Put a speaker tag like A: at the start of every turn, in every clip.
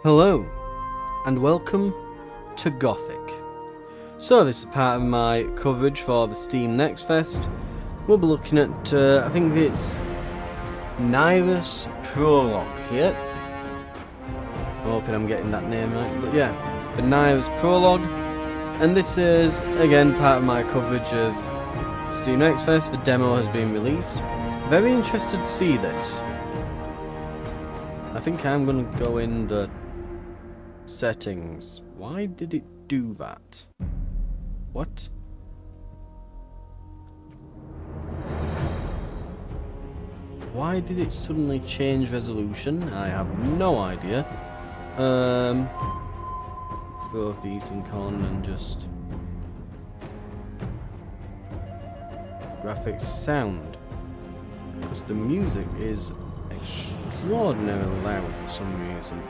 A: Hello, and welcome to Gothic. So this is part of my coverage for the Steam Next Fest. We'll be looking at, I think it's Nyrus Prologue here. I'm hoping I'm getting that name right, but yeah, the Nyrus Prologue. And this is, again, part of my coverage of Steam Next Fest. The demo has been released. Very interested to see this. I think I'm going to go in the settings. Why did it do that? What? Why did it suddenly change resolution? I have no idea. Throw VSync on and just graphics sound, because the music is extraordinarily loud for some reason.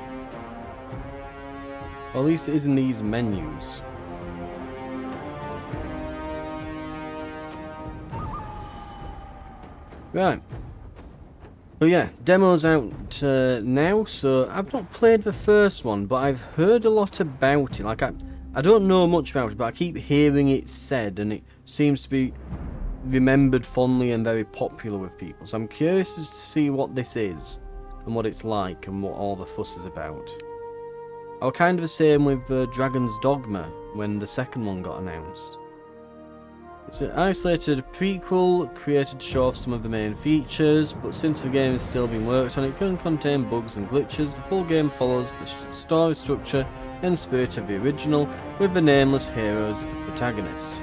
A: Or at least it is in these menus. Right. But yeah, demo's out now, so I've not played the first one, but I've heard a lot about it. Like, I don't know much about it, but I keep hearing it said, and it seems to be remembered fondly and very popular with people. So I'm curious as to see what this is, and what it's like, and what all the fuss is about. I was kind of the same with Dragon's Dogma, when the second one got announced. It's an isolated prequel created to show off some of the main features, but since the game is still being worked on, it can contain bugs and glitches. The full game follows the story structure and spirit of the original, with the nameless hero as the protagonist.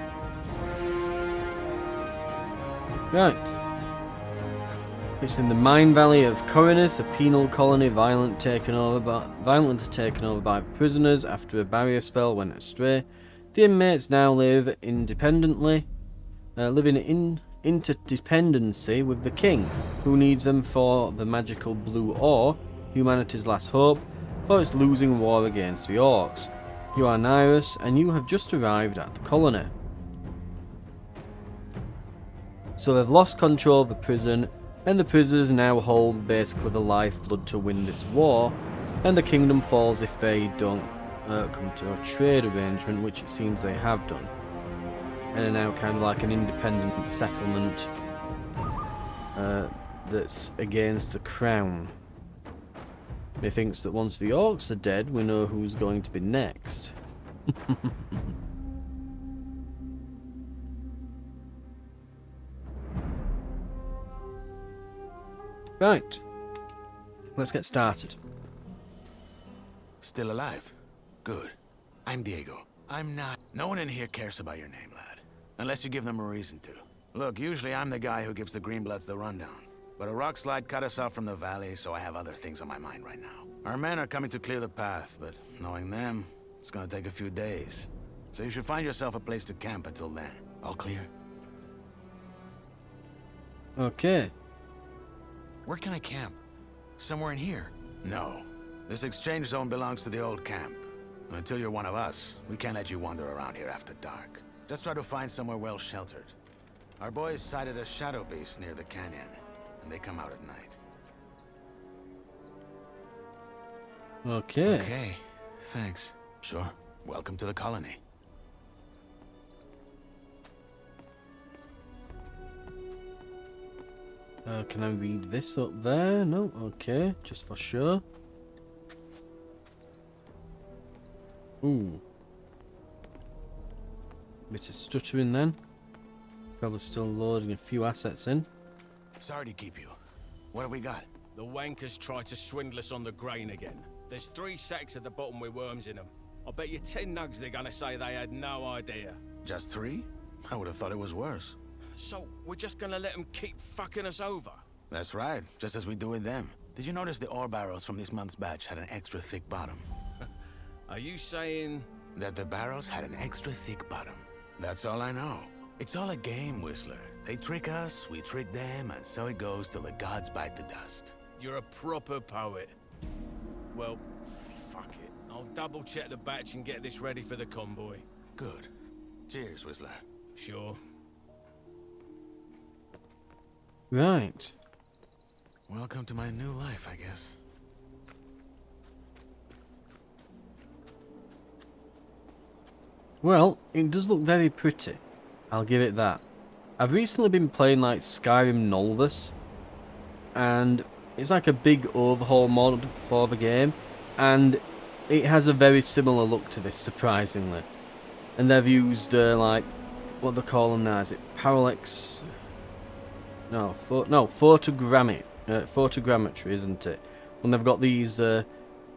A: Right. It's in the Mine Valley of Corinus, a penal colony violently taken over by prisoners after a barrier spell went astray. The inmates now live independently, living in interdependency with the king, who needs them for the magical blue ore, humanity's last hope, for its losing war against the orcs. You are Nyrus, and you have just arrived at the colony. So they've lost control of the prison, and the prisoners now hold basically the lifeblood to win this war, and the kingdom falls if they don't come to a trade arrangement, which it seems they have done, and are now kind of like an independent settlement that's against the crown. He thinks that once the orcs are dead, we know who's going to be next. Right, let's get started.
B: Still alive? Good. I'm Diego. I'm not. No one in here cares about your name, lad. Unless you give them a reason to. Look, usually I'm the guy who gives the Greenbloods the rundown. But a rock slide cut us off from the valley, so I have other things on my mind right now. Our men are coming to clear the path, but knowing them, it's gonna take a few days. So you should find yourself a place to camp until then. All clear?
A: Okay.
B: Where can I camp? Somewhere in here? No. This exchange zone belongs to the old camp. Until you're one of us, we can't let you wander around here after dark. Just try to find somewhere well sheltered. Our boys sighted a shadow beast near the canyon, and they come out at night.
A: Okay.
B: Okay, thanks. Sure. Welcome to the colony.
A: Can I read this up there? No? Okay, just for sure. Ooh. Bit of stuttering then. Probably still loading a few assets in.
B: Sorry to keep you. What have we got?
C: The wankers tried to swindle us on the grain again. There's 3 sacks at the bottom with worms in them. I bet you 10 nugs they're gonna say they had no idea.
B: Just 3? I would have thought it was worse.
C: So, we're just gonna let them keep fucking us over?
B: That's right, just as we do with them. Did you notice the ore barrels from this month's batch had an extra thick bottom?
C: Are you saying...
B: That the barrels had an extra thick bottom. That's all I know. It's all a game, Whistler. They trick us, we trick them, and so it goes till the gods bite the dust.
C: You're a proper poet. Well, fuck it. I'll double check the batch and get this ready for the convoy.
B: Good. Cheers, Whistler.
C: Sure.
A: Right.
B: Welcome to my new life, I guess.
A: Well, it does look very pretty. I'll give it that. I've recently been playing like Skyrim Nolvus, and it's like a big overhaul mod for the game, and it has a very similar look to this, surprisingly. And they've used like what they call them now, is it parallax? No, photogrammetry, isn't it? When they've got these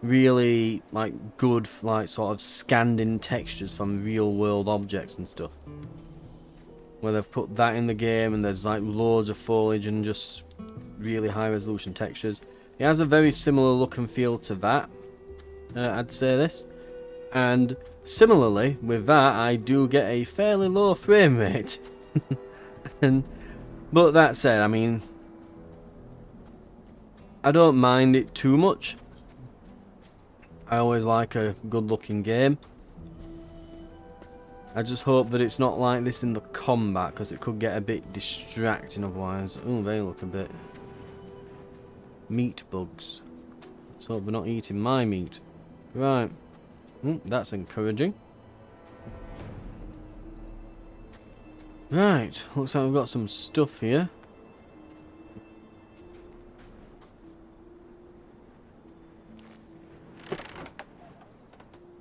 A: really like good like sort of scanned in textures from real world objects and stuff. Where they've put that in the game, and there's like loads of foliage and just really high resolution textures. It has a very similar look and feel to that, I'd say this. And similarly with that, I do get a fairly low frame rate. But that said, I mean, I don't mind it too much. I always like a good looking game. I just hope that it's not like this in the combat, because it could get a bit distracting otherwise. Oh, they look a bit... meat bugs. Let's hope they're not eating my meat. Right. That's encouraging. Right, looks like we've got some stuff here.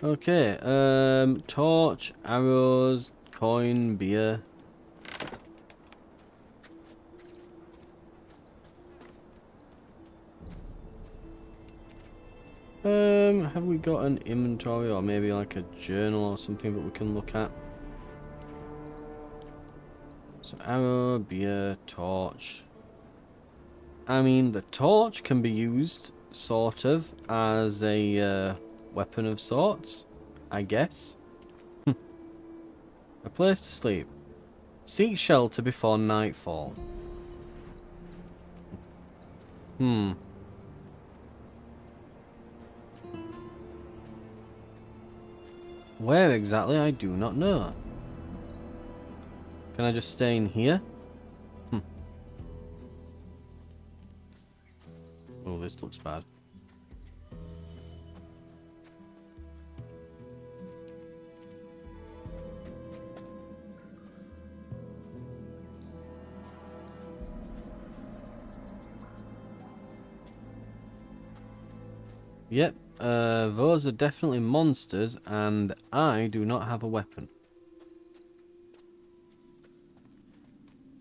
A: Okay, torch, arrows, coin, beer. Have we got an inventory or maybe like a journal or something that we can look at? So arrow, beer, torch. I mean, the torch can be used sort of as a weapon of sorts, I guess. A place to sleep. Seek shelter before nightfall. Where exactly, I do not know. Can I just stay in here? Oh, this looks bad. Yep, those are definitely monsters, and I do not have a weapon.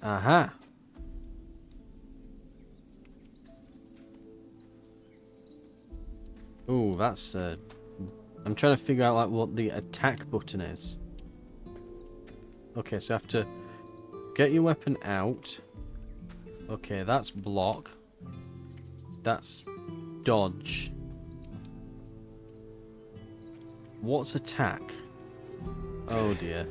A: Aha! Oh, that's I'm trying to figure out like what the attack button is. Okay, so I have to get your weapon out. Okay, that's block. That's dodge. What's attack? Oh dear.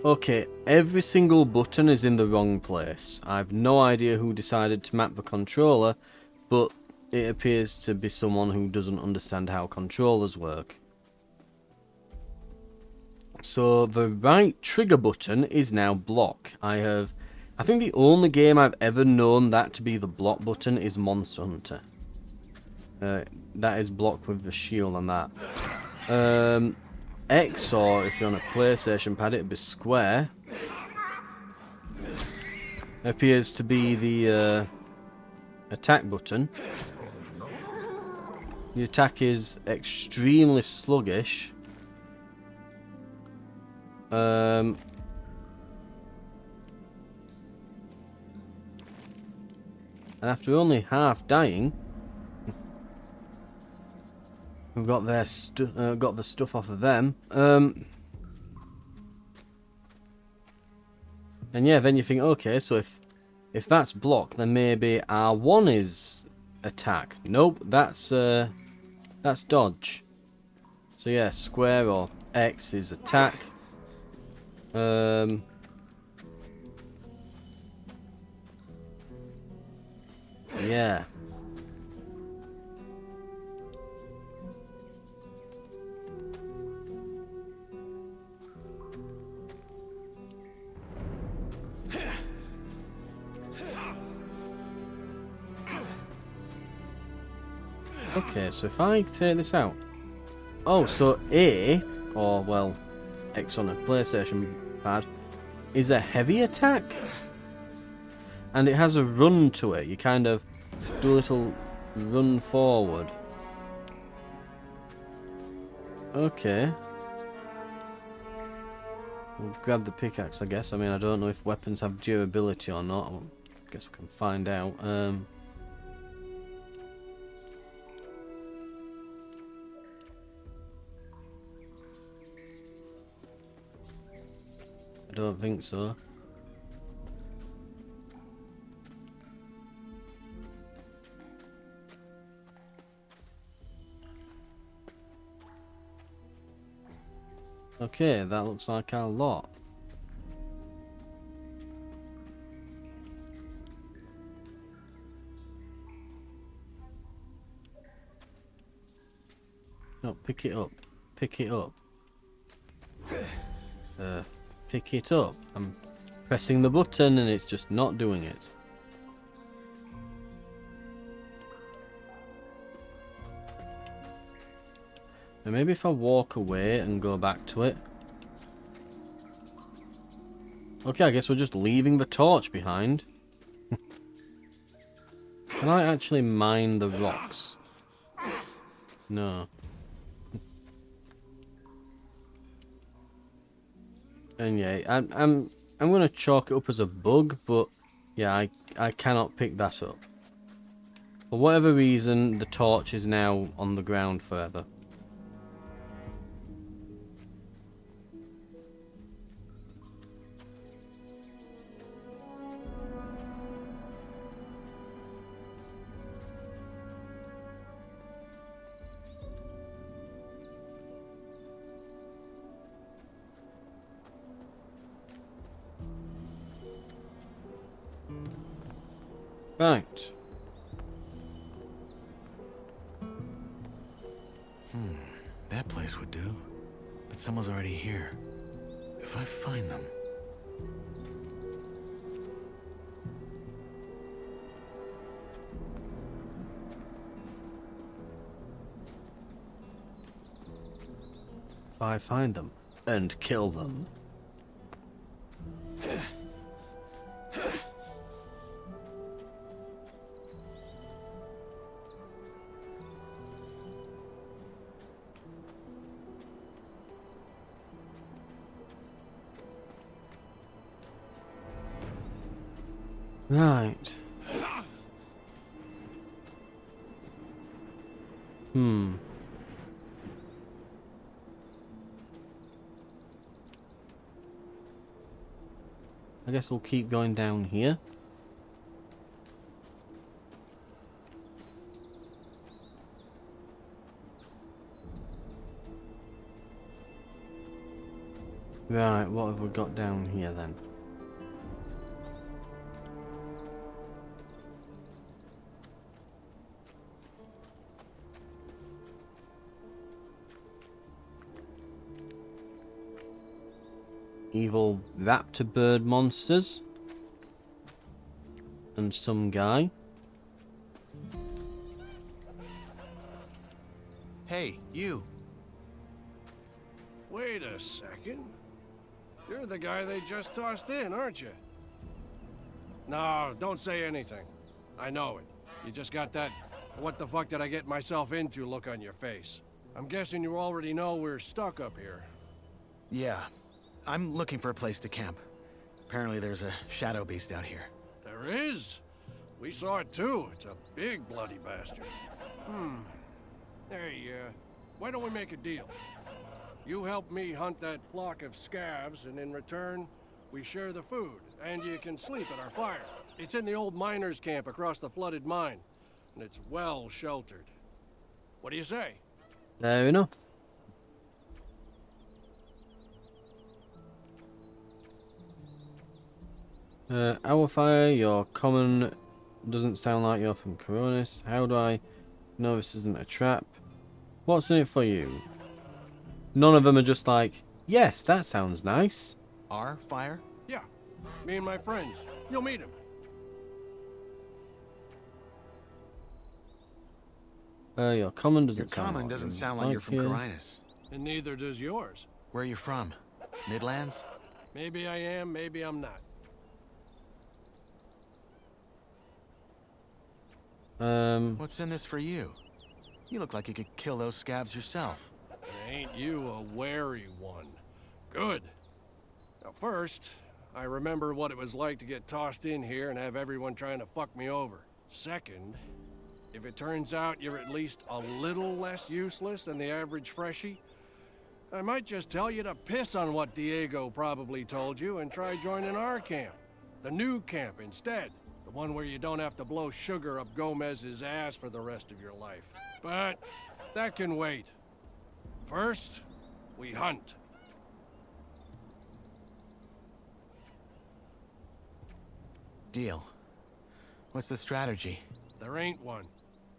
A: Okay, every single button is in the wrong place. I've no idea who decided to map the controller, but it appears to be someone who doesn't understand how controllers work. So the right trigger button is now block. I think the only game I've ever known that to be the block button is Monster Hunter. That is blocked with the shield on that. X, or if you're on a PlayStation pad, it'd be square. Appears to be the attack button. The attack is extremely sluggish. And after only half dying, we've got their got the stuff off of them. And yeah, then you think, okay, so if that's block, then maybe R1 is attack. Nope, that's dodge. So yeah, square or X is attack. Yeah. Okay, so if I take this out. Oh, so A, or well, X on a PlayStation pad, is a heavy attack. And it has a run to it. You kind of do a little run forward. Okay. We'll grab the pickaxe, I guess. I mean, I don't know if weapons have durability or not. I guess we can find out. I don't think so. Okay, that looks like our lot. No, pick it up. Pick it up. Pick it up. I'm pressing the button and it's just not doing it. And maybe if I walk away and go back to it. Okay, I guess we're just leaving the torch behind. Can I actually mine the rocks? No. And yeah, I'm gonna chalk it up as a bug, but yeah, I cannot pick that up. For whatever reason, the torch is now on the ground forever. Right.
B: That place would do. But someone's already here. If I find them...
A: If I find them and kill them. Right. I guess we'll keep going down here. Right, what have we got down here then? Evil raptor bird monsters. And some guy.
B: Hey, you!
D: Wait a second. You're the guy they just tossed in, aren't you? No, don't say anything. I know it. You just got that what the fuck did I get myself into look on your face. I'm guessing you already know we're stuck up here.
B: Yeah. I'm looking for a place to camp. Apparently there's a shadow beast out here.
D: There is? We saw it too. It's a big bloody bastard. Hey, why don't we make a deal? You help me hunt that flock of scavs, and in return, we share the food, and you can sleep at our fire. It's in the old miners' camp across the flooded mine, and it's well sheltered. What do you say?
A: Fair enough. Our fire, your common doesn't sound like you're from Coronis. How do I know this isn't a trap? What's in it for you? None of them are just like, yes, that sounds nice.
B: Our fire?
D: Yeah, me and my friends. You'll meet them.
A: Your common
B: Your
A: doesn't sound
B: common
A: like
B: doesn't
A: you
B: sound like you're from
A: you.
B: Coronis.
D: And neither does yours.
B: Where are you from? Midlands?
D: Maybe I am, maybe I'm not.
B: What's in this for you? You look like you could kill those scabs yourself.
D: Ain't you a wary one? Good. Now first, I remember what it was like to get tossed in here and have everyone trying to fuck me over. Second, if it turns out you're at least a little less useless than the average freshie, I might just tell you to piss on what Diego probably told you and try joining our camp. The new camp instead. The one where you don't have to blow sugar up Gomez's ass for the rest of your life. But that can wait. First, we hunt.
B: Deal. What's the strategy?
D: There ain't one.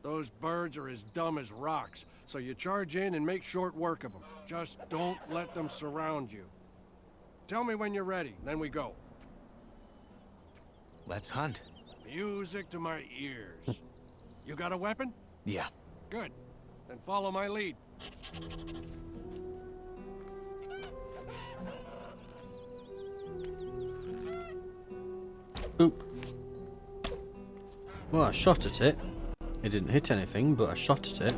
D: Those birds are as dumb as rocks, so you charge in and make short work of them. Just don't let them surround you. Tell me when you're ready, then we go.
B: Let's hunt.
D: Music to my ears. You got a weapon?
B: Yeah.
D: Good. Then follow my lead.
A: Boop. Well, I shot at it. It didn't hit anything, but I shot at it.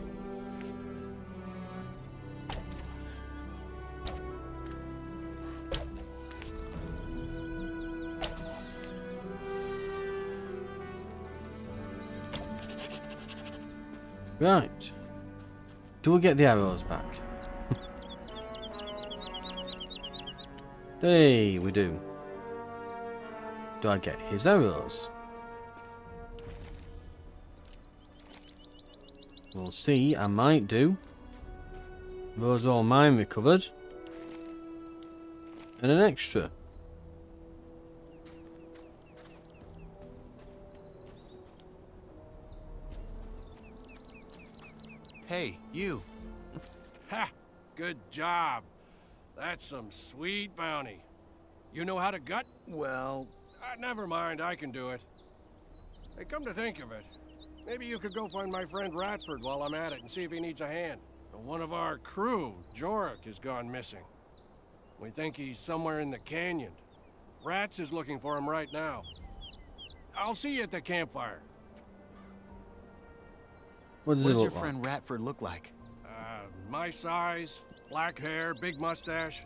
A: Right. Do we get the arrows back? Hey, we do. Do I get his arrows? We'll see, I might do. Those are all mine recovered. And an extra.
B: Hey, you.
D: Ha! Good job. That's some sweet bounty. You know how to gut?
B: Well,
D: Never mind, I can do it. Hey, come to think of it, maybe you could go find my friend Ratford while I'm at it and see if he needs a hand. One of our crew, Jorik, has gone missing. We think he's somewhere in the canyon. Rats is looking for him right now. I'll see you at the campfire.
A: What does
B: what
A: it
B: does your
A: look like?
B: friend Ratford look like?
D: My size, black hair, big mustache.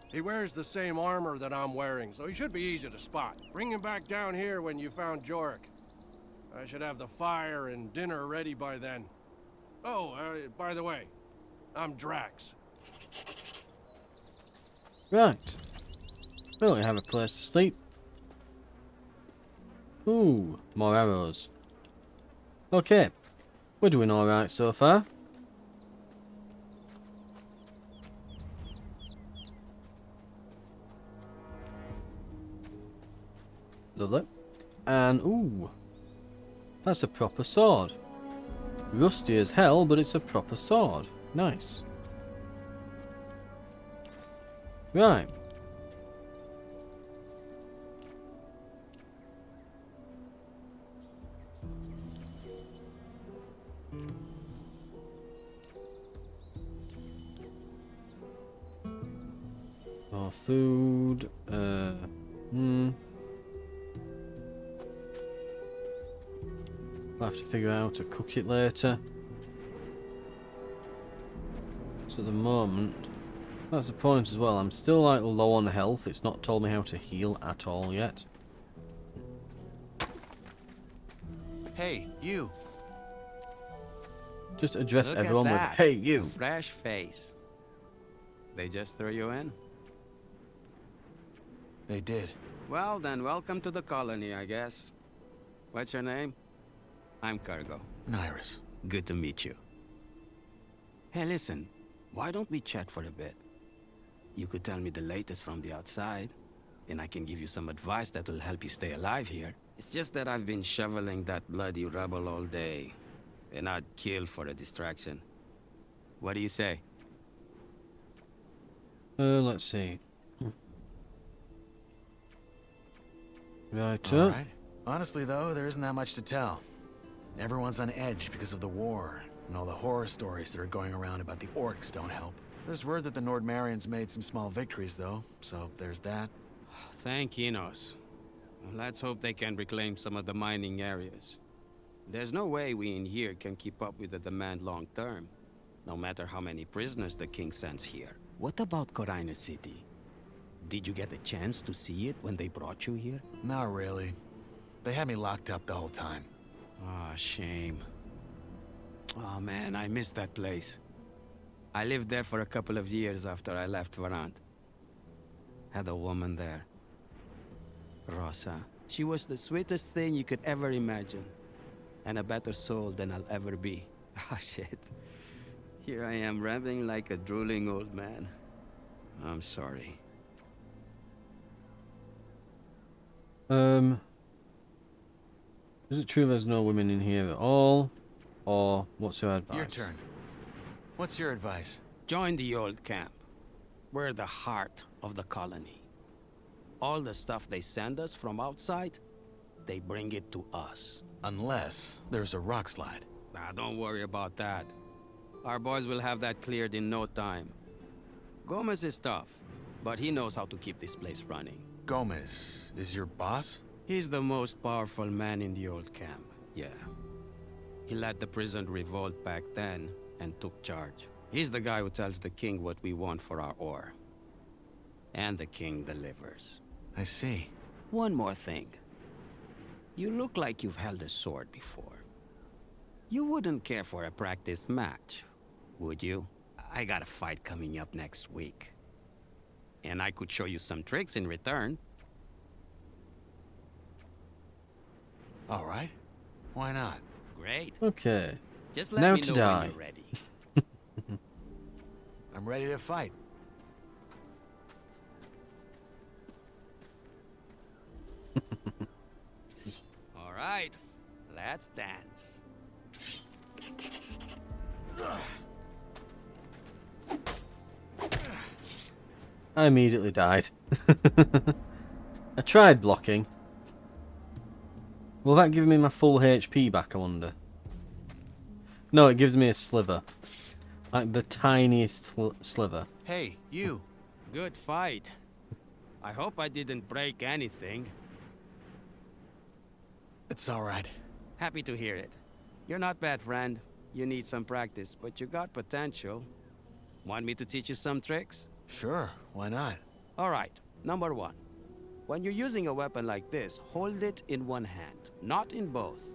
D: He wears the same armor that I'm wearing, so he should be easy to spot. Bring him back down here when you found Jorik. I should have the fire and dinner ready by then. Oh, by the way, I'm Drax.
A: Right. We don't have a place to sleep. Ooh, more arrows. Okay. We're doing alright so far. Lovely. And, ooh. That's a proper sword. Rusty as hell, but it's a proper sword. Nice. Right. More food. I'll have to figure out how to cook it later. So at the moment, that's the point as well. I'm still like low on health. It's not told me how to heal at all yet.
B: Hey, you.
A: Just address
E: Look
A: everyone
E: at
A: with,
E: that.
A: "Hey,
E: A
A: you."
E: fresh face. They just threw you in?
B: They did.
E: Well, then welcome to the colony, I guess. What's your name? I'm Cargo.
B: Nyrus.
E: Good to meet you. Hey, listen. Why don't we chat for a bit? You could tell me the latest from the outside, and I can give you some advice that will help you stay alive here. It's just that I've been shoveling that bloody rubble all day, and I'd kill for a distraction. What do you say?
A: Let's see. Right.
B: All right. Honestly, though, there isn't that much to tell. Everyone's on edge because of the war, and all the horror stories that are going around about the orcs don't help. There's word that the Nordmarians made some small victories, though, so there's that.
E: Thank Enos. Let's hope they can reclaim some of the mining areas. There's no way we in here can keep up with the demand long term, no matter how many prisoners the king sends here. What about Corina City? Did you get a chance to see it when they brought you here?
B: Not really. They had me locked up the whole time.
E: Ah, shame. Oh man, I miss that place. I lived there for a couple of years after I left Varant. Had a woman there. Rosa. She was the sweetest thing you could ever imagine. And a better soul than I'll ever be. Ah, shit. Here I am rambling like a drooling old man. I'm sorry.
A: Is it true there's no women in here at all? Or what's your advice?
B: Your turn. What's your advice?
E: Join the old camp. We're the heart of the colony. All the stuff they send us from outside, they bring it to us.
B: Unless there's a rock slide.
E: Ah, don't worry about that. Our boys will have that cleared in no time. Gomez is tough, but he knows how to keep this place running.
B: Gomez is your boss?
E: He's the most powerful man in the old camp, yeah. He led the prison revolt back then and took charge. He's the guy who tells the king what we want for our ore. And the king delivers.
B: I see.
E: One more thing. You look like you've held a sword before. You wouldn't care for a practice match, would you? I got a fight coming up next week. And I could show you some tricks in return.
B: All right. Why not?
E: Great.
A: Okay.
E: Just let
A: Now
E: me
A: to
E: know
A: die.
E: when you're ready.
B: I'm ready to fight.
E: All right. Let's dance.
A: I immediately died. I tried blocking. Will that give me my full HP back, I wonder? No, it gives me a sliver. Like the tiniest sliver.
B: Hey, you.
E: Good fight. I hope I didn't break anything.
B: It's all right.
E: Happy to hear it. You're not bad, friend. You need some practice, but you got potential. Want me to teach you some tricks?
B: Sure, why not?
E: All right, number one. When you're using a weapon like this, hold it in one hand, not in both.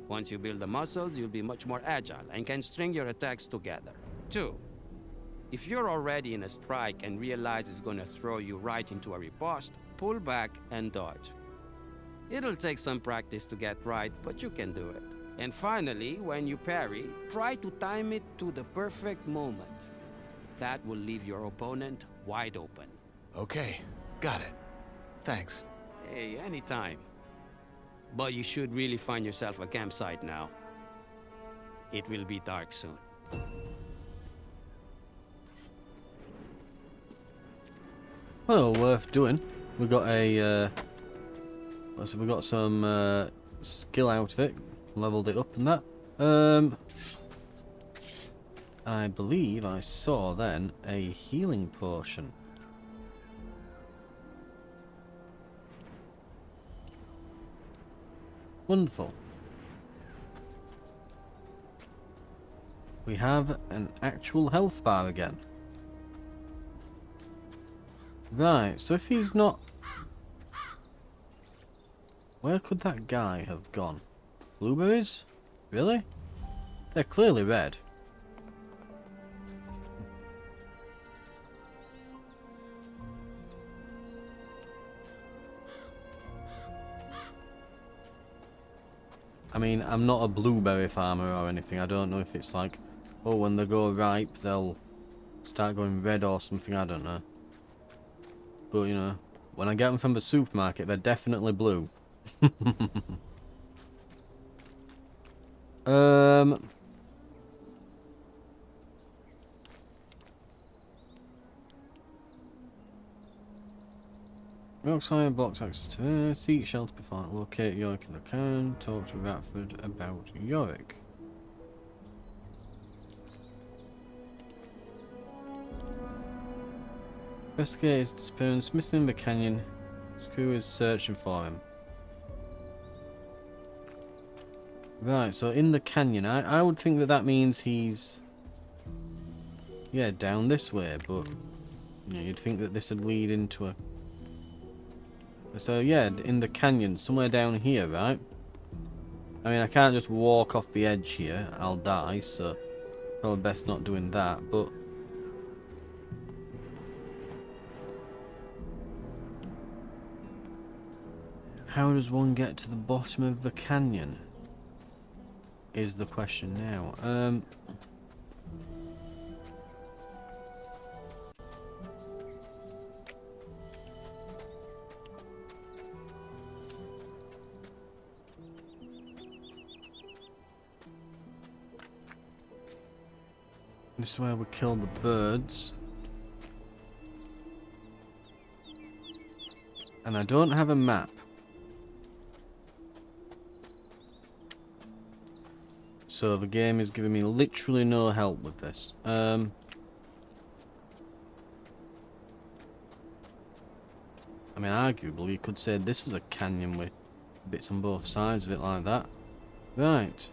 E: Once you build the muscles, you'll be much more agile and can string your attacks together. 2. If you're already in a strike and realize it's gonna throw you right into a riposte, pull back and dodge. It'll take some practice to get right, but you can do it. And finally, when you parry, try to time it to the perfect moment. That will leave your opponent wide open.
B: Okay, got it. Thanks.
E: Hey, anytime. But you should really find yourself a campsite now. It will be dark soon.
A: Well, worth doing. We got a. So we got some skill out of it, leveled it up and that. I believe I saw then a healing potion. Wonderful. We have an actual health bar again. Right, so if he's not... Where could that guy have gone? Blueberries? Really? They're clearly red. I mean, I'm not a blueberry farmer or anything. I don't know if it's like, oh, when they go ripe, they'll start going red or something. I don't know. But, you know, when I get them from the supermarket, they're definitely blue. Rockside blocks access to seek shelter before locate Yorick in the can. Talk to Ratford about Yorick. Investigate his disappearance. Missing in the canyon. Screw is searching for him. Right, so in the canyon, I would think that means he's, yeah, down this way, but you know, you'd think that this would lead into a. So yeah, in the canyon, somewhere down here, right? I mean, I can't just walk off the edge here, I'll die, so probably best not doing that, but how does one get to the bottom of the canyon? Is the question now. This is where we kill the birds. And I don't have a map. So the game is giving me literally no help with this. I mean, arguably you could say this is a canyon with bits on both sides of it like that. Right.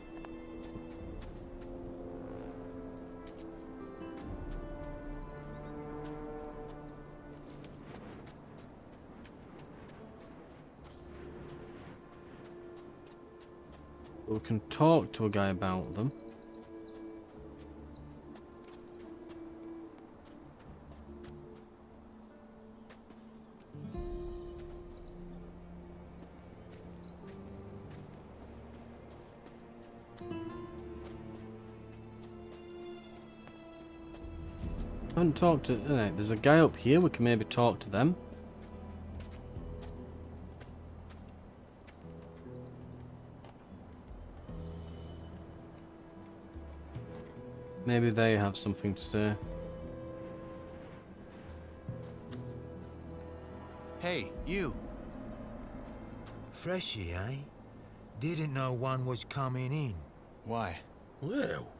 A: We can talk to a guy about them. I haven't talked to. There's a guy up here. We can maybe talk to them. Maybe they have something to say.
B: Hey, you.
F: Freshy, eh? Didn't know one was coming in.
B: Why?
F: Well,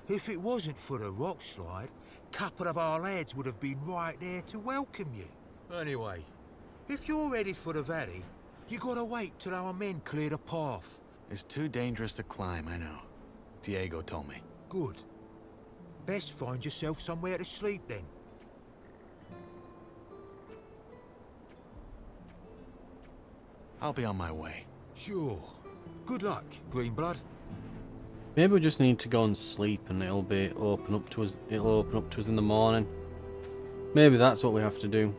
F: if it wasn't for the rock slide, couple of our lads would have been right there to welcome you. Anyway, if you're ready for the valley, you gotta wait till our men clear the path.
B: It's too dangerous to climb, I know. Diego told me.
F: Good. Best find yourself somewhere to sleep then.
B: I'll be on my way.
F: Sure. Good luck, Greenblood.
A: Maybe we just need to go and sleep, and it'll open up to us. It'll open up to us in the morning. Maybe that's what we have to do.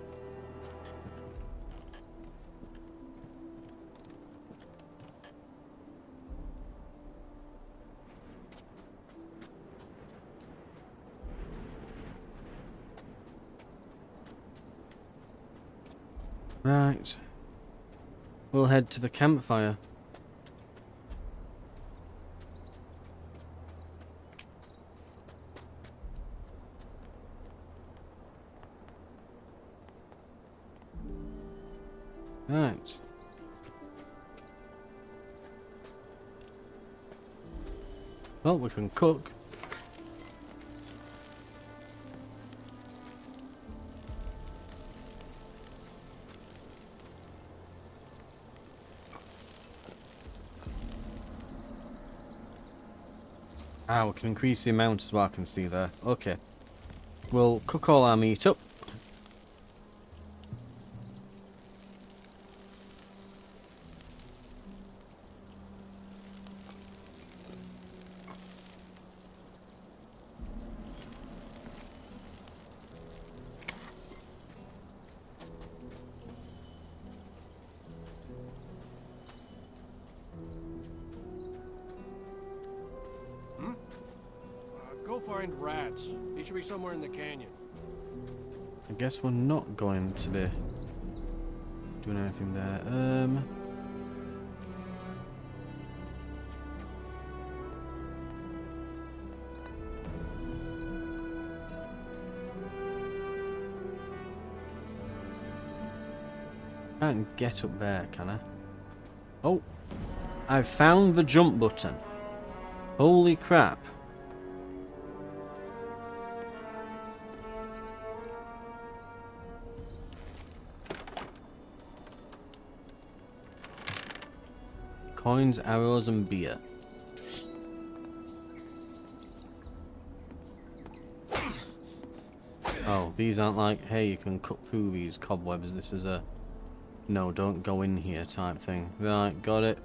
A: Right. We'll head to the campfire. Right. Well, we can cook. Ah, we can increase the amount as well, I can see there. Okay. We'll cook all our meat up.
D: Go find rats. He should be somewhere in the canyon.
A: I guess we're not going to be doing anything there. Can't get up there, can I? Oh, I've found the jump button. Holy crap. Coins, arrows, and beer. Oh, these aren't like, hey, you can cut through these cobwebs. This is a, no, don't go in here type thing. Right, got it.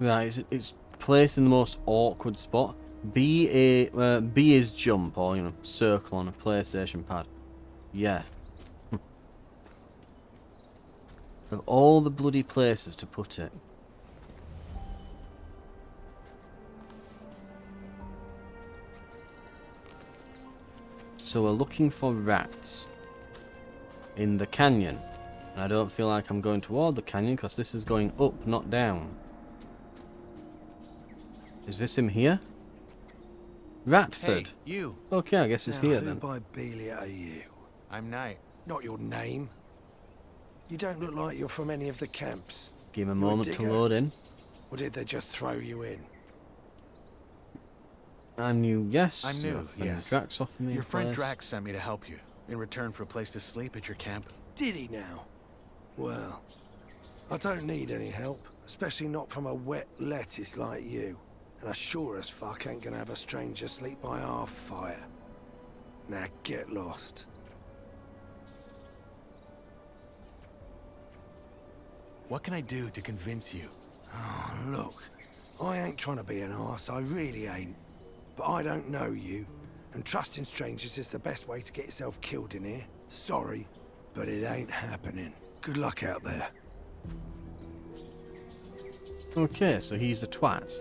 A: Right, it's placed in the most awkward spot. B is jump, or, you know, circle on a PlayStation pad. Yeah. Of all the bloody places to put it. So we're looking for rats in the canyon. And I don't feel like I'm going toward the canyon because this is going up, not down. Is this him here? Ratford.
B: Hey, you.
A: Okay, I guess it's here
G: Who
A: then.
G: by Belia are you?
B: I'm Knight.
G: Not your name. You don't look like you're from any of the camps.
A: Give him a
G: You a
A: moment to
G: digger?
A: load in.
G: Or did they just throw you in?
A: I'm new, yes.
B: I'm new, yes.
A: Drax offered me
B: Your
A: a
B: friend
A: place.
B: Drax sent me to help you, in return for a place to sleep at your camp.
G: Did he now? Well, I don't need any help, especially not from a wet lettuce like you. And I sure as fuck ain't gonna have a stranger sleep by our fire. Now get lost.
B: What can I do to convince you?
G: Oh, look, I ain't trying to be an arse, I really ain't. But I don't know you, and trusting strangers is the best way to get yourself killed in here. Sorry, but it ain't happening. Good luck out there.
A: Okay, so he's a twat.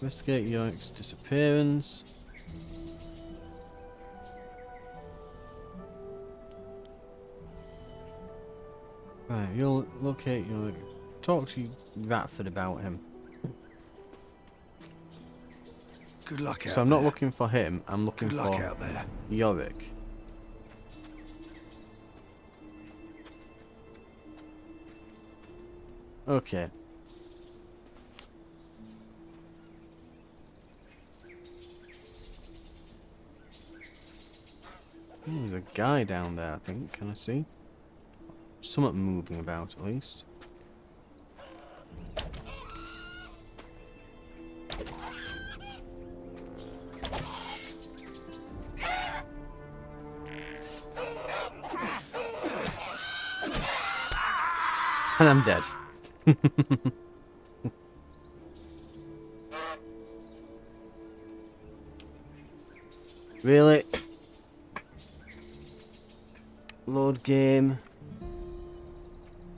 A: Investigate Yorick's disappearance. Right, you'll locate Yorick. Talk to Ratford about him.
G: Good luck out
A: So I'm
G: there.
A: not looking for him, I'm looking
G: Good luck
A: for
G: out there.
A: Yorick. Okay. There's a guy down there, I think. Can I see? Something moving about, at least. And I'm dead. Really? Load game.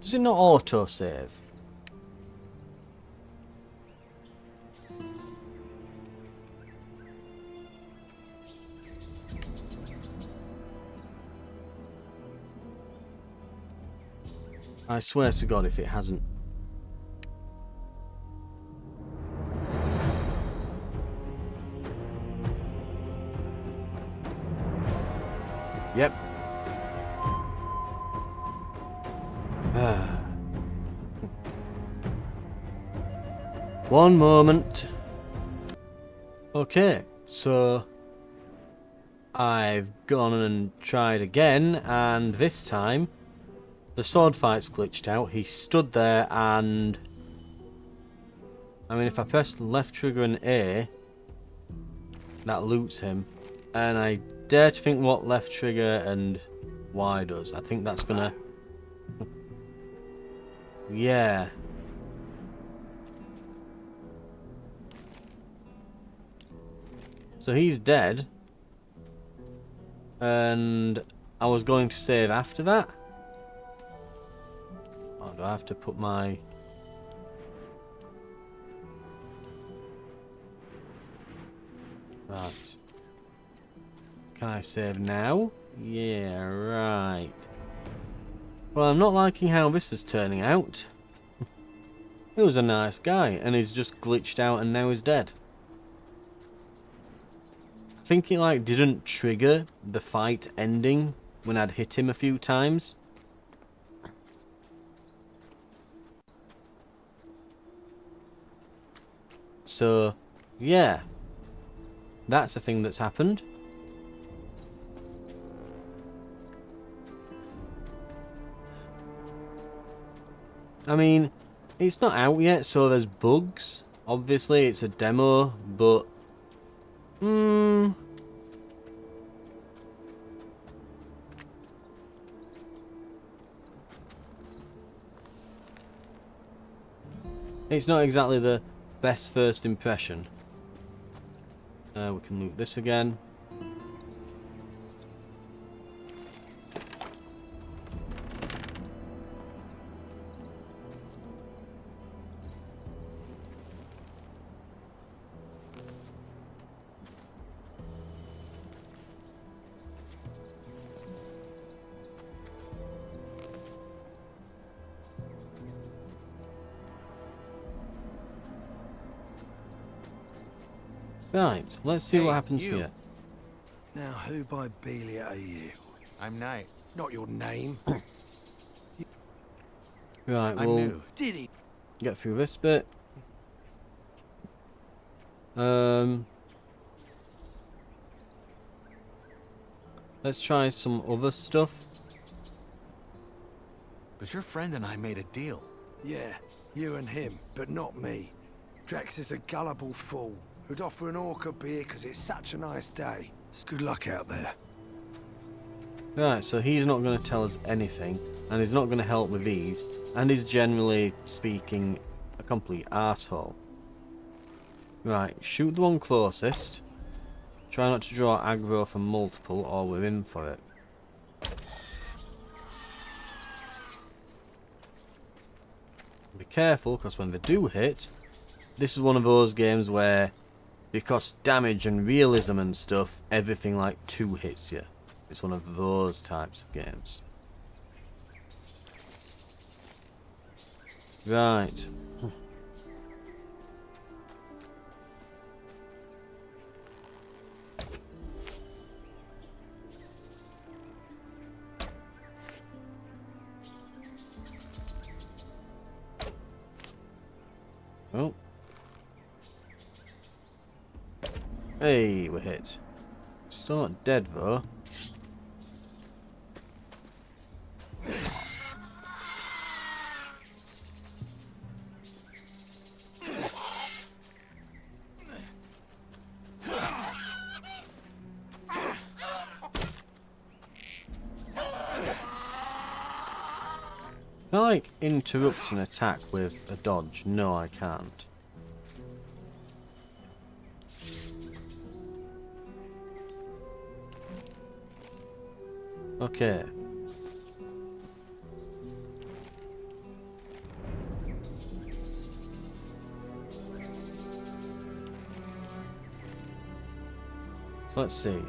A: Does it not auto save? I swear to God if it hasn't. Yep. One moment. Okay, so I've gone and tried again, and this time the sword fight's glitched out. He stood there and... I mean, if I press left trigger and A, that loots him. And I dare to think what left trigger and Y does. I think that's gonna... Yeah. So he's dead. And I was going to save after that. Oh, do I have to put my... Right. Can I save now? Yeah, right. Well, I'm not liking how this is turning out. He was a nice guy, and he's just glitched out and now he's dead. I think it didn't trigger the fight ending when I'd hit him a few times. So, yeah. That's a thing that's happened. I mean, it's not out yet, so there's bugs. Obviously, it's a demo, but... it's not exactly the best first impression. We can loot this again. Right, let's see
B: Hey,
A: what happens
B: you.
A: here.
G: Now, who by Belia are you?
B: I'm Knight.
G: Not your name.
A: Right,
B: I'm
A: we'll
B: new.
G: Did he?
A: get through this bit. Let's try some other stuff.
B: But your friend and I made a deal.
G: Yeah, you and him, but not me. Drex is a gullible fool who'd offer an orc a beer because it's such a nice day. It's good luck out there.
A: Right, so he's not going to tell us anything, and he's not going to help with these, and he's generally speaking a complete arsehole. Right, shoot the one closest. Try not to draw aggro from multiple, or we're in for it. Be careful, because when they do hit, this is one of those games where, because damage and realism and stuff, everything like 2 hits you. It's one of those types of games. Right. Oh. Hey, we're hit. Still not dead though. Can I like interrupt an attack with a dodge? No, I can't. Okay. So let's see.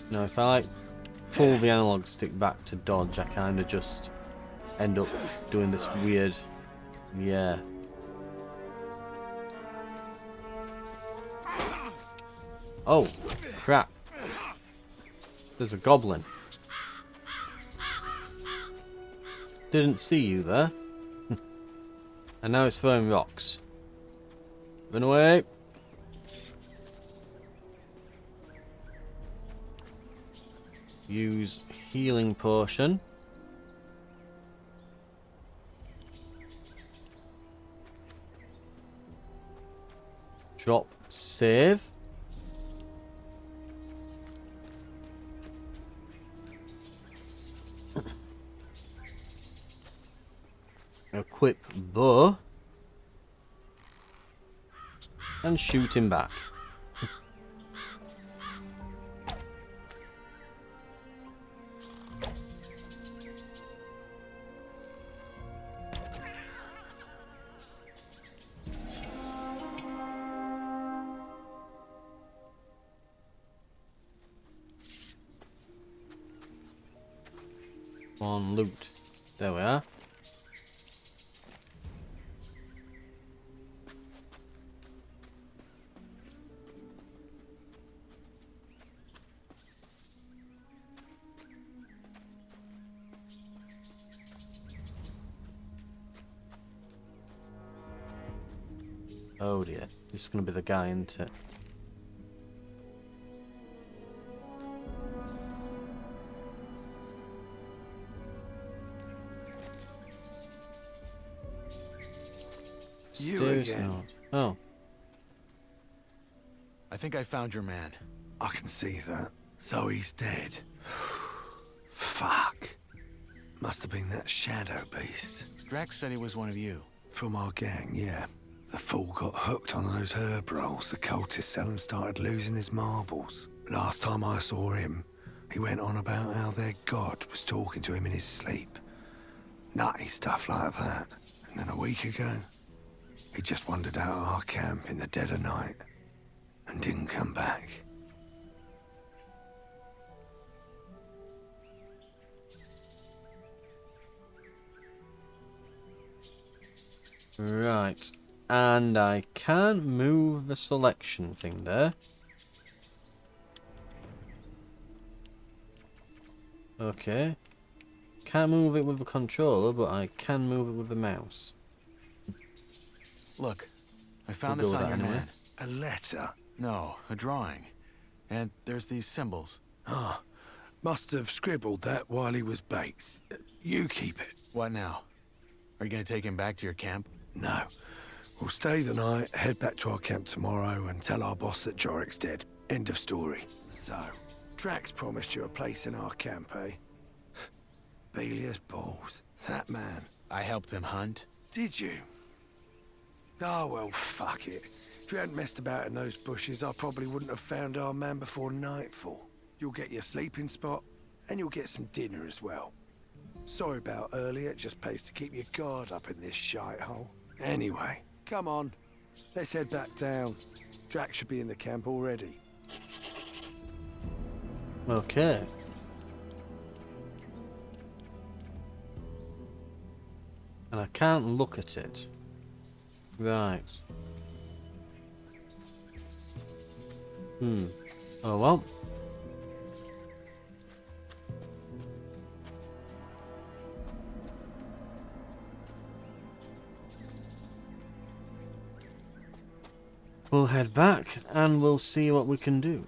A: No, if I like pull the analog stick back to dodge, I kind of just end up doing this weird, yeah. Oh, crap. There's a goblin. Didn't see you there. And now it's throwing rocks. Run away. Use healing potion. Drop save. Equip bow. And shoot him back. On loot. There we are. Oh dear, this is going to be the guy, isn't it?
G: You
A: Mysterious
G: again.
A: note. Oh,
B: I think I found your man.
G: I can see that. So he's dead. Fuck. Must have been that shadow beast.
B: Drax said he was one of you.
G: From our gang, yeah. The fool got hooked on those herb rolls the cultists sell and started losing his marbles. Last time I saw him, he went on about how their god was talking to him in his sleep. Nutty stuff like that. And then a week ago, he just wandered out of our camp in the dead of night and didn't come back.
A: right. And I can't move the selection thing there. Okay. Can't move it with the controller, but I can move it with the mouse.
B: Look, I found
A: We'll
B: this
A: go
B: on
A: with
B: your
A: that
B: man.
G: A letter?
B: No, a drawing. And there's these symbols.
G: Ah, must have scribbled that while he was baked. You keep it.
B: What now? Are you gonna take him back to your camp?
G: No. We'll stay the night, head back to our camp tomorrow, and tell our boss that Jorik's dead. End of story. So, Drax promised you a place in our camp, eh? Belia's balls. That man.
B: I helped him hunt.
G: Did you? Oh, well, fuck it. If you hadn't messed about in those bushes, I probably wouldn't have found our man before nightfall. You'll get your sleeping spot, and you'll get some dinner as well. Sorry about earlier, it just pays to keep your guard up in this shithole. Anyway, come on. Let's head back down. Drax should be in the camp already.
A: Okay. And I can't look at it. Right. Oh well. We'll head back and we'll see what we can do.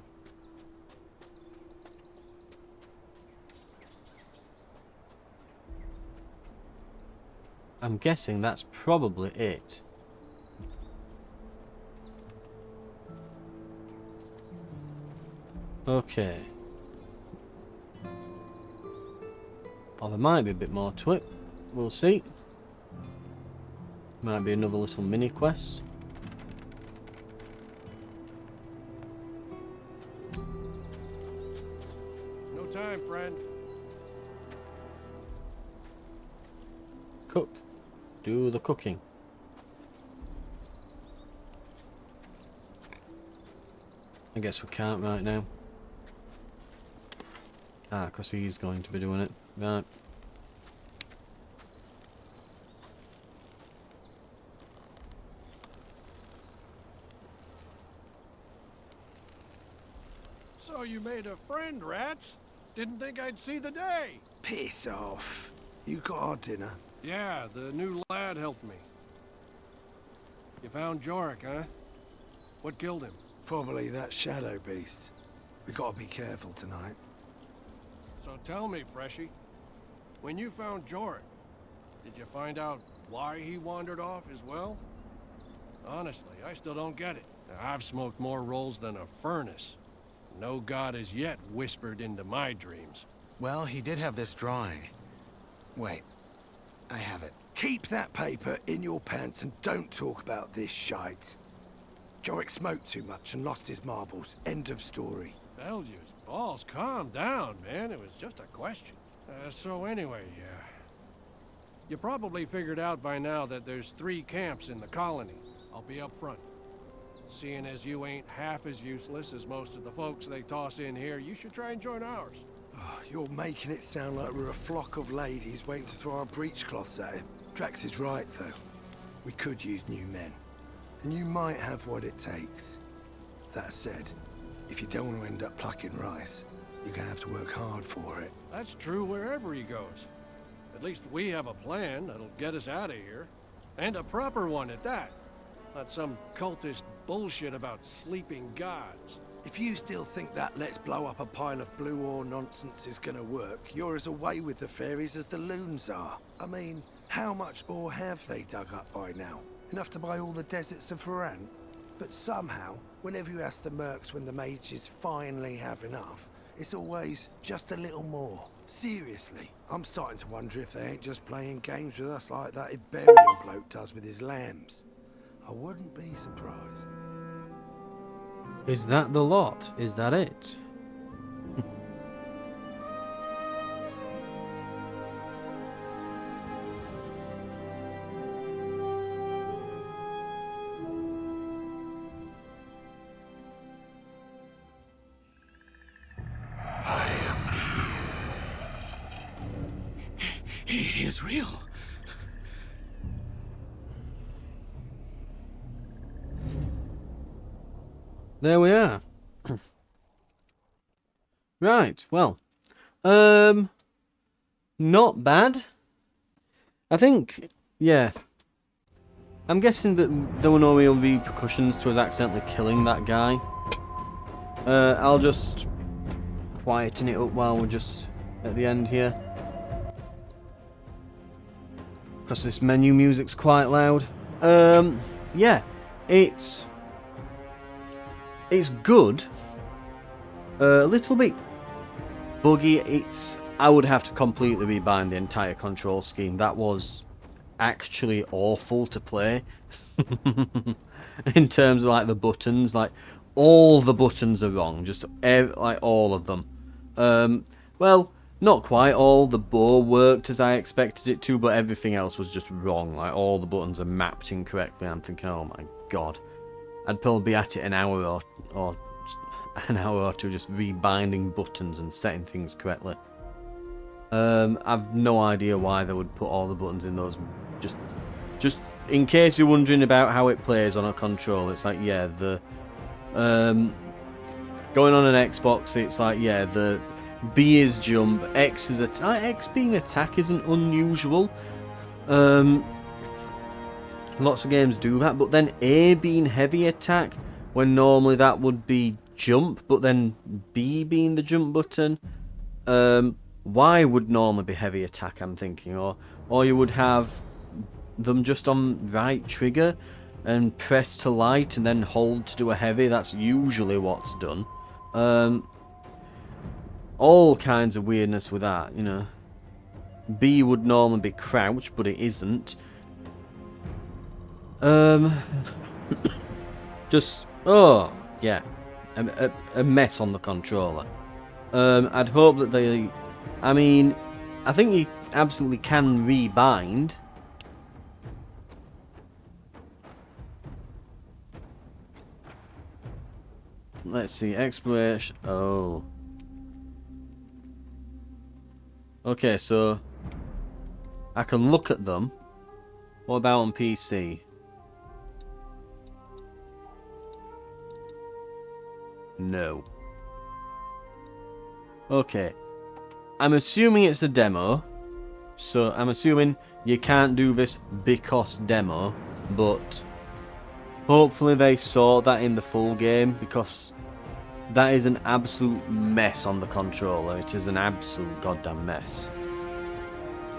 A: I'm guessing that's probably it. Okay. Or there might be a bit more to it. We'll see. Might be another little mini quest.
D: No time, friend.
A: Cook. Do the cooking. I guess we can't right now. Ah, because he's going to be doing it. Right.
D: So you made a friend, Rats? Didn't think I'd see the day.
G: Piss off. You got our dinner.
D: Yeah, the new lad helped me. You found Jorik, huh? What killed him?
G: Probably that shadow beast. We gotta be careful tonight.
D: So tell me, Freshie, when you found Jorik, did you find out why he wandered off as well? Honestly, I still don't get it. I've smoked more rolls than a furnace. No god has yet whispered into my dreams.
B: Well, he did have this drawing. Wait, I have it.
G: Keep that paper in your pants and don't talk about this shite. Jorik smoked too much and lost his marbles. End of story.
D: Belgius, balls, calm down, man. It was just a question. So anyway, you probably figured out by now that there's 3 camps in the colony. I'll be up front. Seeing as you ain't half as useless as most of the folks they toss in here, you should try and join ours.
G: Oh, you're making it sound like we're a flock of ladies waiting to throw our breechcloths at him. Drax is right, though. We could use new men. And you might have what it takes. That said, if you don't want to end up plucking rice, you're gonna have to work hard for it.
D: That's true wherever he goes. At least we have a plan that'll get us out of here. And a proper one at that. Not some cultist bullshit about sleeping gods.
G: If you still think that let's blow up a pile of blue ore nonsense is gonna work, you're as away with the fairies as the loons are. I mean, how much ore have they dug up by now? Enough to buy all the deserts of Ferran? But somehow, whenever you ask the mercs when the mages finally have enough, it's always just a little more. Seriously, I'm starting to wonder if they ain't just playing games with us like that Iberian bloke does with his lambs. I wouldn't be surprised.
A: Is that the lot? Is that it?
C: He is real.
A: There we are. Right, well. Not bad. I think, yeah. I'm guessing that there were no real repercussions to us accidentally killing that guy. I'll just quieten it up while we're just at the end here. Because this menu music's quite loud. Yeah, it's good. A little bit buggy. I would have to completely rebind the entire control scheme. That was actually awful to play. In terms of like the buttons, like all the buttons are wrong, just like all of them. Well, not quite all. The bow worked as I expected it to, but everything else was just wrong. Like all the buttons are mapped incorrectly. I'm thinking, oh my god, I'd probably be at it an hour or an hour or two just rebinding buttons and setting things correctly. I've no idea why they would put all the buttons in those. Just in case you're wondering about how it plays on a controller, it's like, yeah, the going on an Xbox, it's like, yeah, the B is jump, X is attack. X being attack isn't unusual. Lots of games do that, but then A being heavy attack, when normally that would be jump, but then B being the jump button. Y would normally be heavy attack, I'm thinking, or you would have them just on right trigger and press to light and then hold to do a heavy. That's usually what's done. All kinds of weirdness with that, you know. B would normally be crouch, but it isn't. Just, oh yeah, a mess on the controller. I'd hope that they, I mean, I think you absolutely can rebind. Let's see, exploration. Oh. Okay, so I can look at them. What about on PC? No. Okay. I'm assuming it's a demo. So I'm assuming you can't do this because demo, but hopefully they saw that in the full game, because that is an absolute mess on the controller. It is an absolute goddamn mess.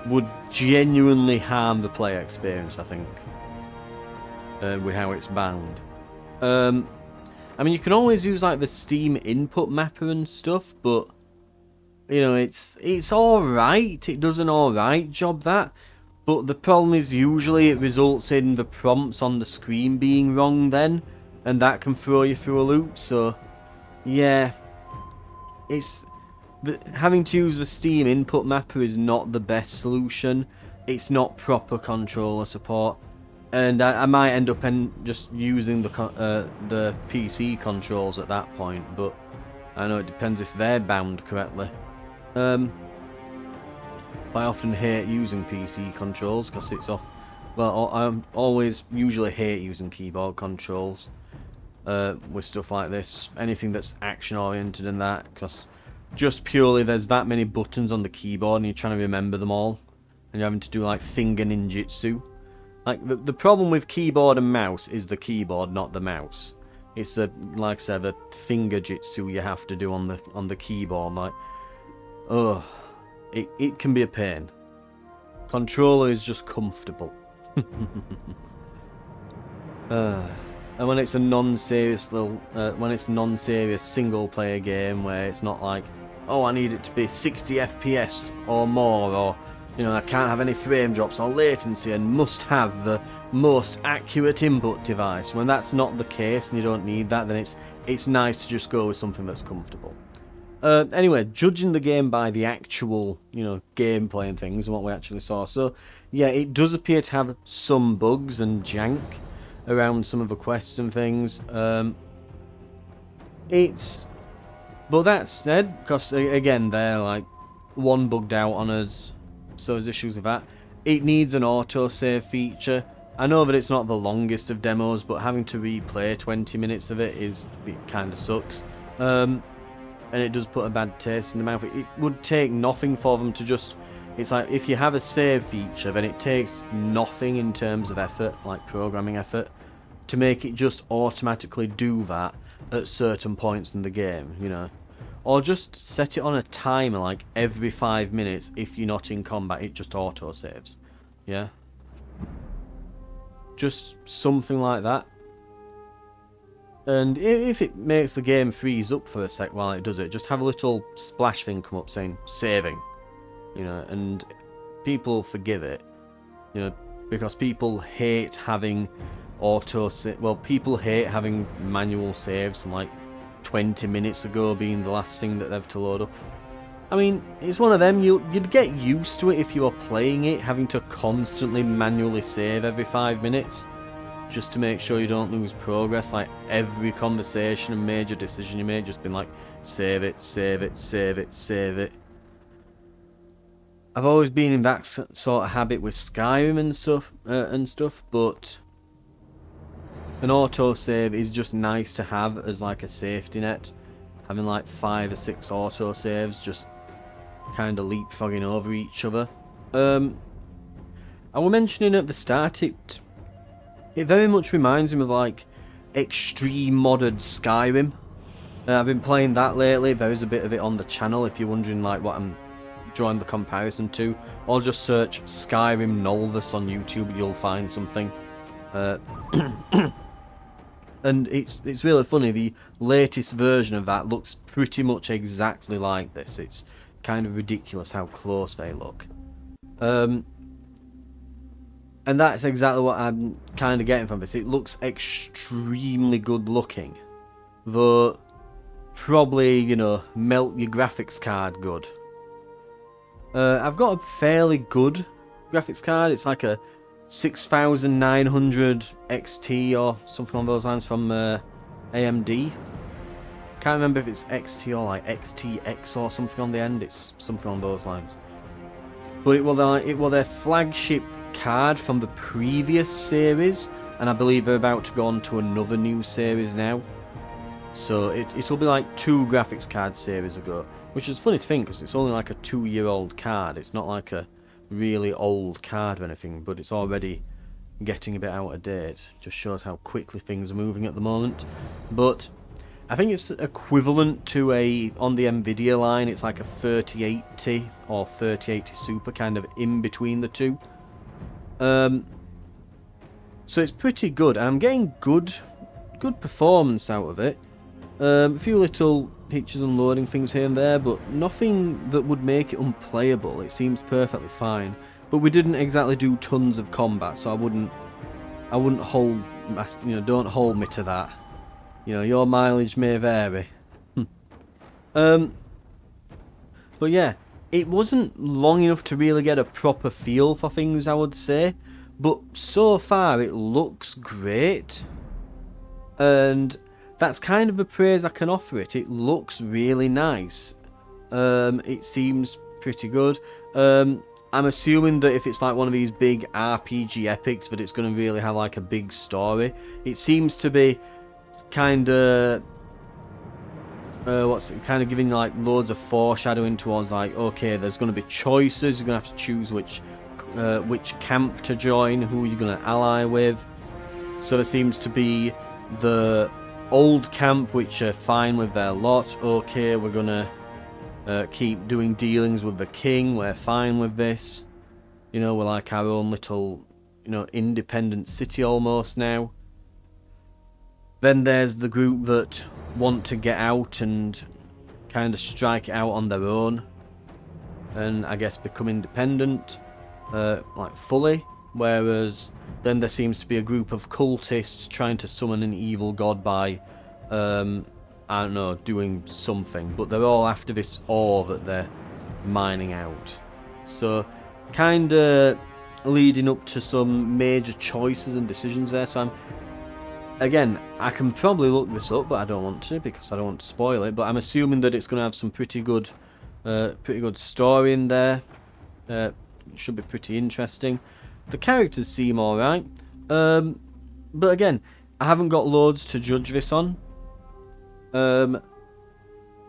A: Would genuinely harm the player experience, I think, with how it's bound. I mean, you can always use like the Steam input mapper and stuff, but you know, it's all right. It does an all right job, that. But the problem is usually it results in the prompts on the screen being wrong then, and that can throw you through a loop. So yeah, having to use the Steam input mapper is not the best solution. It's not proper controller support, and I might end up just using the PC controls at that point. But I know it depends if they're bound correctly. I often hate using PC controls because it's off. Well, I usually hate using keyboard controls with stuff like this. Anything that's action oriented and that, because just purely there's that many buttons on the keyboard and you're trying to remember them all, and you're having to do like finger ninjutsu. Like, the problem with keyboard and mouse is the keyboard, not the mouse. It's the, like I said, the finger jitsu you have to do on the keyboard. Like, oh, it can be a pain. Controller is just comfortable. And when it's a non-serious single-player game where it's not like, oh, I need it to be 60 FPS or more, or you know, I can't have any frame drops or latency and must have the most accurate input device. When that's not the case and you don't need that, then it's nice to just go with something that's comfortable. Anyway, judging the game by the actual, you know, gameplay and things and what we actually saw. So, yeah, it does appear to have some bugs and jank around some of the quests and things. But that said, because again, they're like one bugged out on us, so there's issues with that. It needs an autosave feature. I know that it's not the longest of demos, but having to replay 20 minutes of it kind of sucks. And it does put a bad taste in the mouth. It would take nothing for them to just... It's like, if you have a save feature, then it takes nothing in terms of effort, like programming effort, to make it just automatically do that at certain points in the game, you know. Or just set it on a timer, like every 5 minutes, if you're not in combat, it just auto-saves. Yeah? Just something like that. And if it makes the game freeze up for a sec while it does it, just have a little splash thing come up saying, saving. You know, and people forgive it. You know, because people hate having people hate having manual saves from like 20 minutes ago being the last thing that they have to load up. I mean, it's one of them, you'd get used to it if you were playing it, having to constantly manually save every 5 minutes, just to make sure you don't lose progress. Like, every conversation and major decision you made, just been like, save it, save it, save it, save it. I've always been in that sort of habit with Skyrim and stuff, but an autosave is just nice to have as like a safety net. Having like 5 or 6 autosaves just kind of leapfrogging over each other. I was mentioning at the start, it very much reminds me of like extreme modded Skyrim. I've been playing that lately. There's a bit of it on the channel if you're wondering like what I'm drawing the comparison to, or just search Skyrim Nolvus on YouTube, you'll find something. And it's really funny, the latest version of that looks pretty much exactly like this. It's kind of ridiculous how close they look. And that's exactly what I'm kind of getting from this. It looks extremely good looking, though probably, you know, melt your graphics card good. I've got a fairly good graphics card. It's like a 6900 XT or something along those lines from AMD. Can't remember if it's XT or like XTX or something on the end. It's something on those lines. But it was their flagship card from the previous series, and I believe they're about to go on to another new series now. So it'll be like 2 graphics card series ago, which is funny to think because it's only like a 2-year-old card. It's not like a really old card or anything, but it's already getting a bit out of date. Just shows how quickly things are moving at the moment. But I think it's equivalent to on the Nvidia line, it's like a 3080 or 3080 Super, kind of in between the two. So it's pretty good. I'm getting good performance out of it. A few little hitches and loading things here and there, but nothing that would make it unplayable. It seems perfectly fine. But we didn't exactly do tons of combat, so I wouldn't hold, you know, don't hold me to that. You know, your mileage may vary. But yeah, it wasn't long enough to really get a proper feel for things, I would say. But so far, it looks great. And that's kind of the praise I can offer it. It looks really nice. It seems pretty good. I'm assuming that if it's like one of these big RPG epics, that it's going to really have like a big story. It seems to be kind of kind of giving like loads of foreshadowing towards like, okay, there's going to be choices. You're going to have to choose which which camp to join, who you're going to ally with. So there seems to be the old camp, which are fine with their lot. Okay, we're going to keep doing dealings with the king. We're fine with this. You know, we're like our own little, you know, independent city almost now. Then there's the group that want to get out and kind of strike it out on their own. And I guess become independent, like fully. Whereas then there seems to be a group of cultists trying to summon an evil god by, I don't know, doing something. But they're all after this ore that they're mining out. So, kind of leading up to some major choices and decisions there. So again, I can probably look this up, but I don't want to because I don't want to spoil it. But I'm assuming that it's going to have some pretty good story in there. It should be pretty interesting. The characters seem alright. But again, I haven't got loads to judge this on.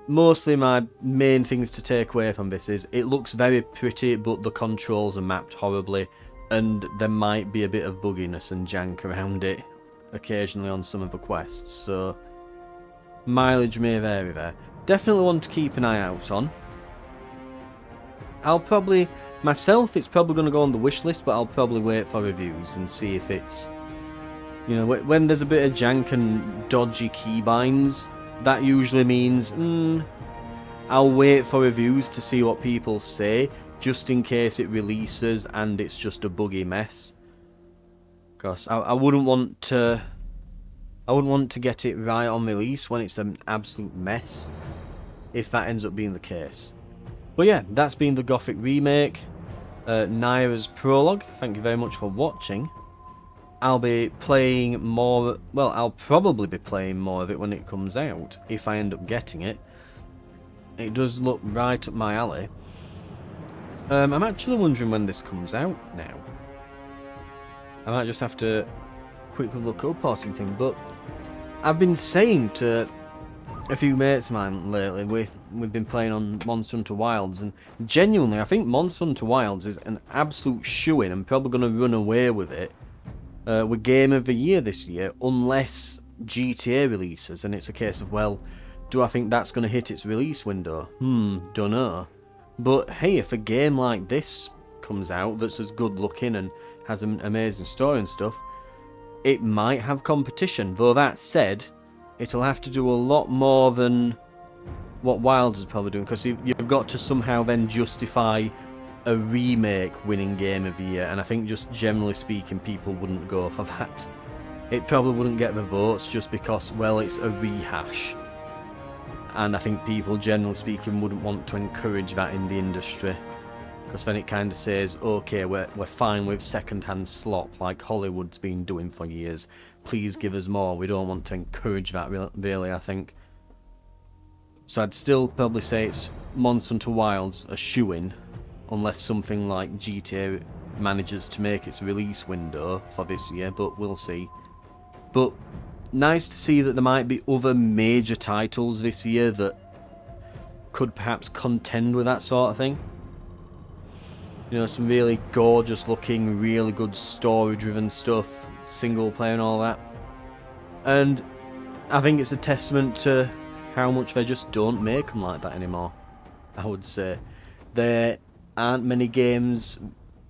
A: Mostly my main things to take away from this is it looks very pretty, but the controls are mapped horribly, and there might be a bit of bugginess and jank around it occasionally on some of the quests, so mileage may vary there. Definitely one to keep an eye out on. I'll probably, myself, it's probably going to go on the wish list, but I'll probably wait for reviews and see if it's, you know, when there's a bit of jank and dodgy keybinds, that usually means, I'll wait for reviews to see what people say, just in case it releases and it's just a buggy mess. Because I wouldn't want to get it right on release when it's an absolute mess, if that ends up being the case. But yeah, that's been the Gothic Remake, Naira's prologue. Thank you very much for watching. I'll be playing more, well, I'll probably be playing more of it when it comes out, if I end up getting it. It does look right up my alley. I'm actually wondering when this comes out now. I might just have to quickly look up or something, but I've been saying to a few mates of mine lately, we've been playing on Monster Hunter Wilds, and genuinely I think Monster Hunter Wilds is an absolute shoo-in. I'm probably going to run away with it with Game of the Year this year, unless GTA releases, and it's a case of, well, do I think that's going to hit its release window? Don't know. But hey, if a game like this comes out that's as good looking and has an amazing story and stuff, it might have competition. Though that said, it'll have to do a lot more than what Wilds is probably doing, because you've got to somehow then justify a remake winning Game of the Year, and I think just generally speaking people wouldn't go for that. It probably wouldn't get the votes just because, well, it's a rehash, and I think people generally speaking wouldn't want to encourage that in the industry, because then it kind of says, okay, we're fine with second-hand slop like Hollywood's been doing for years, please give us more. We don't want to encourage that really, I think. So I'd still probably say it's Monster Hunter Wilds a shoo-in, unless something like GTA manages to make its release window for this year, but we'll see. But nice to see that there might be other major titles this year that could perhaps contend with that sort of thing. You know, some really gorgeous looking, really good story driven stuff, single player and all that. And I think it's a testament to how much they just don't make them like that anymore, I would say. There aren't many games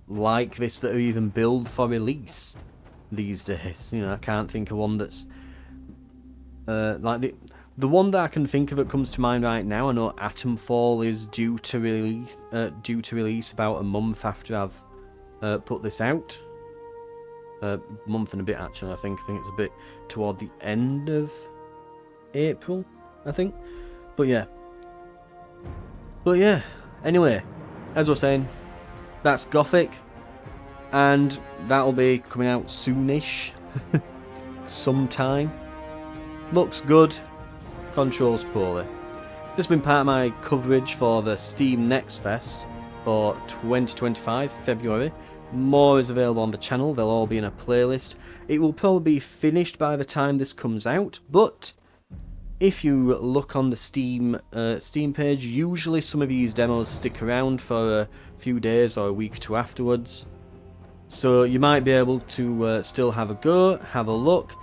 A: like this that are even billed for release these days. You know, I can't think of one that's like the one that I can think of that comes to mind right now. I know Atomfall is due to release about a month after I've put this out. Month and a bit actually. I think it's a bit toward the end of April, I think. But yeah. Anyway, as I was saying, that's Gothic, and that'll be coming out soonish, sometime. Looks good, controls poorly. This has been part of my coverage for the Steam Next Fest for 2025, February. More is available on the channel, they'll all be in a playlist. It will probably be finished by the time this comes out, but if you look on the Steam page, usually some of these demos stick around for a few days or a week or two afterwards. So you might be able to still have a go, have a look.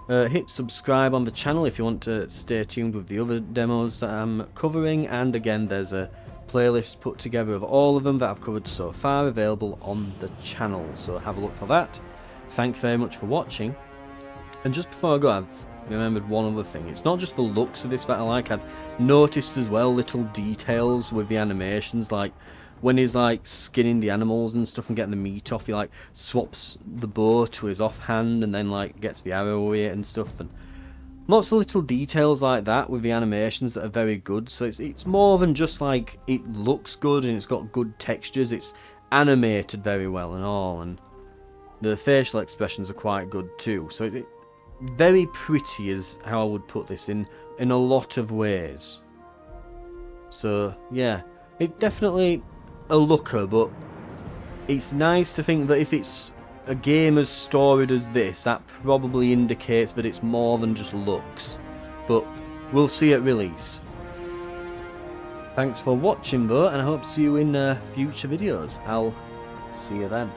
A: Hit subscribe on the channel if you want to stay tuned with the other demos that I'm covering, and again there's a playlist put together of all of them that I've covered so far available on the channel, so have a look for that. Thanks very much for watching, and just before I go, I've remembered one other thing. It's not just the looks of this that I like, I've noticed as well little details with the animations, like when he's like skinning the animals and stuff and getting the meat off, he like swaps the bow to his offhand and then like gets the arrow away and stuff, and lots of little details like that with the animations that are very good. So it's more than just like it looks good and it's got good textures, it's animated very well and all, and the facial expressions are quite good too. So very pretty is how I would put this in a lot of ways. So yeah, it definitely a looker, but it's nice to think that if it's a game as storied as this, that probably indicates that it's more than just looks, but we'll see at release. Thanks for watching though, and I hope to see you in future videos. I'll see you then.